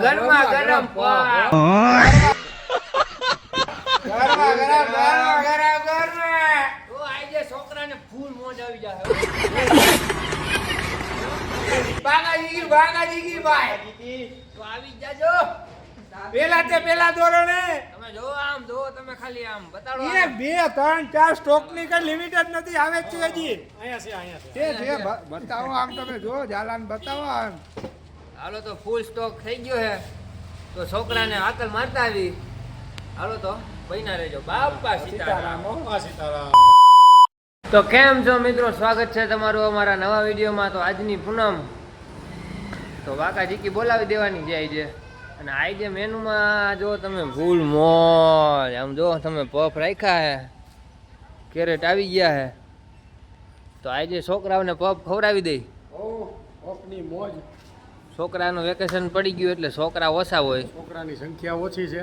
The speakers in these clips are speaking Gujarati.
ગરમા ગરમ પાવ ગરમા ગરમ ઓ આઈ છોકરાને ફૂલ મોજ આવી જાય બાગાજી ભાઈ તો આવી જાજો પેલા ધોરણે તમે જો આમ જો તમે ખાલી આમ બતાડો એ 2 3 4 સ્ટોક ની કઈ લિમિટ જ નથી આવે છે હજી અહીંયા છે બતાવો આમ તમે જો જાલાન બતાવો આમ હાલો તો ફૂલ સ્ટોક થઈ ગયો હે તો છોકરાને આકલ મારતા આવી હાલો તો બઈના રહેજો બાપા સીતારામ તો કેમ છો મિત્રો સ્વાગત છે તમારું અમારા નવા વિડીયોમાં તો આજની પૂનમ તો વાકા જીકી બોલાવી દેવાની જાય છે અને આ જે મેનુમાં જો તમે ફૂલ મોજ આમ જો તમે પફ રાખ્યા હે કેરેટ આવી ગયા હે તો આજે છોકરાઓને પફ ખવડાવી દઈ પફની મોજ છોકરાનું વેકેશન પડી ગયું એટલે છોકરા ઓછા હોય છોકરાની સંખ્યા ઓછી છે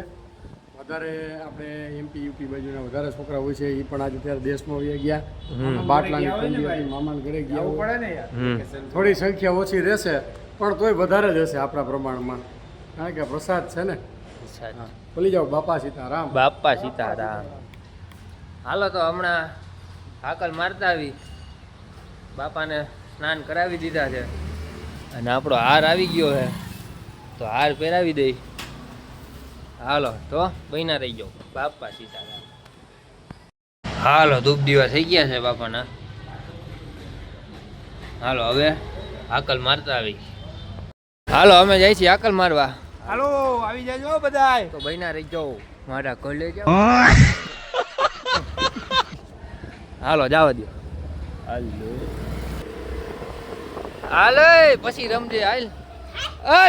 વધારે આપણે એમપી યુપી બાજુના વધારે છોકરા હોય છે એ પણ આજે ત્યારે દેશમાં વહી ગયા બાટલાની કુંડી મામાના ઘરે ગયા પડે ને યાર થોડી સંખ્યા ઓછી રહેશે પણ તોય વધારે જ હશે આપણા પ્રમાણમાં કારણ કે પ્રસાદ છે ને બોલી જાઓ બાપા સીતારામ હાલો તો હમણાં હાકલ મારતા આવી બાપાને સ્નાન કરાવી દીધા છે અને આપણો હાર આવી ગયો છે તો હાર પહેરાવી દઈ હાલો તો બહીના રહી જાઓ બાપા સીતારામ હાલો ધૂપ દીવા થઈ ગયા છે બાપાના હાલો હવે હાકલ મારતા આવી હાલો અમે જાય છીએ હાકલ મારવા હાલો આવી જાજો બધાય તો બહીના રહી જાઓ મારા ઘર લઈ જાઓ હાલો જાવ દો હાલો પછી રમજે હાલ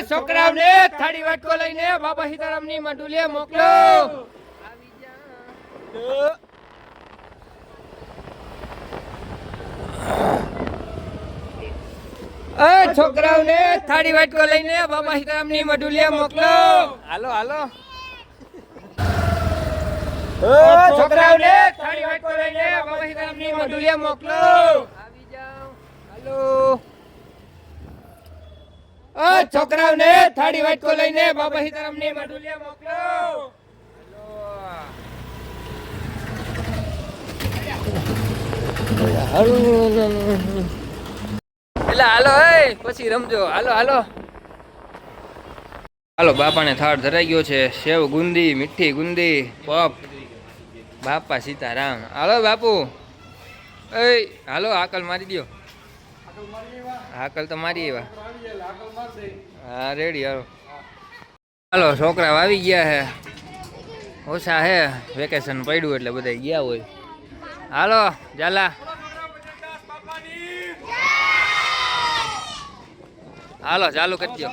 છોકરાઓને થાળી વાટકો લઈને બાબા સીતારામ ની મંડુલીએ મોકલો આવી જા છોકરાઓને થાળી વાટકો લઈને બાબા સીતારામ ની મંડુલીએ મોકલો હાલો હાલો છોકરાઓને થાળી વાટકો લઈને બાબા સીતારામ ની મંડુલીએ મોકલો આવી જાઓ હાલો છોકરાઓને થાળી વાટકો લઈને બાબા સીતારામ ની મંડુલીએ મોકલો એટલે હાલો પછી રમજો હાલો હાલો હાલો બાપાને થાળ ધરાઈ ગયો છે સેવ ગુંદી મીઠી ગુંદી પફ બાપા સીતારામ હાલો બાપુ હાલો હાકલ મારી દો હાકલ તો મારી એવા હા રેડી હાલો હાલો છોકરા આવી ગયા હે ઓછા હે વેકેશન પડ્યું એટલે બધા ગયા હોય હાલો જાલા હાલો ચાલુ કરી દો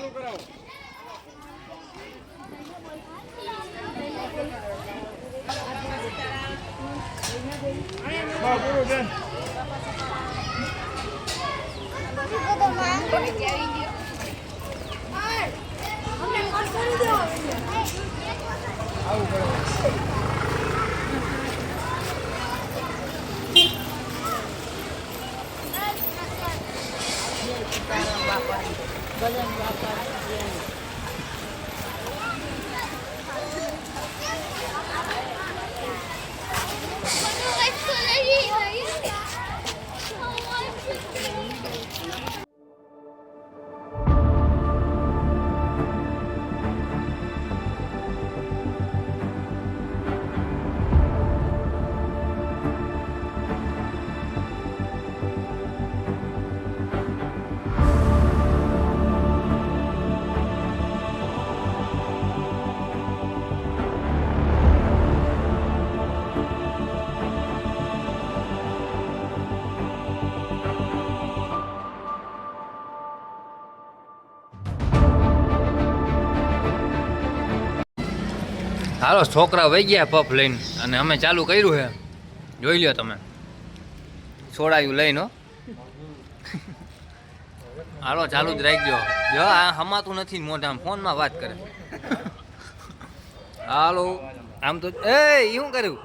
હાલો છોકરા વહી ગયા પફ લઈને અને અમે ચાલુ કર્યું છે જોઈ લ્યો તમે છોડાયું લઈને હાલો ચાલુ જ રાખજો જો આ હમાતું નથી મોઢામાં ફોનમાં વાત કરે હાલો આમ તો શું કર્યું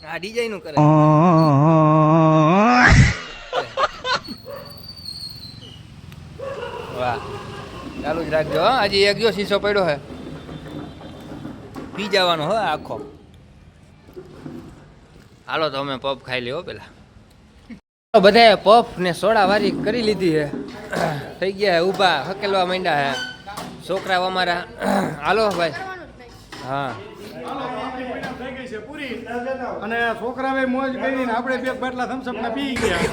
આ ડિઝાઇન નું કરે વાહ ચાલુ જ રાખજો હા. હજી એક જો શીશો પડ્યો હે, પી જવાનો હો આખો. હાલો તો અમે પફ ખાઈ લ્યો પેલા. બધાએ પફ ને સોડા વારી કરી લીધી હે, થઈ ગયા હે ઊભા, હકેલવા માંડ્યા હે છોકરા અમારા. હાલો ભાઈ. હા થઈ ગઈ છે પૂરી અને છોકરાએ મોજ કરીને આપણે બે બાટલા થમ્સઅપ ના પી ગયા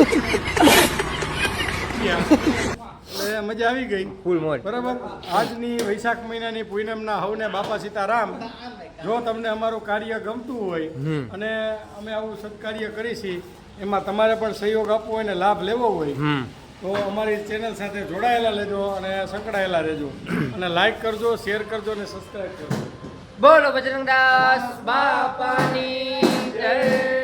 એટલે મજા આવી ગઈ ફૂલ મોજ. બરાબર. આજની વૈશાખ મહિનાની પૂનમના હવને બાપા સીતારામ. જો તમને અમારું કાર્ય ગમતું હોય અને અમે આવું સત્કાર્ય કરીશી, એમાં તમારે પણ સહયોગ આપવો હોય ને લાભ લેવો હોય તો અમારી ચેનલ સાથે જોડાયેલા લેજો અને સંકળાયેલા રહેજો અને લાઈક કરજો, શેર કરજો અને સબસ્ક્રાઈબ કરજો. બોલો બજરંગદાસ બાપાની જય.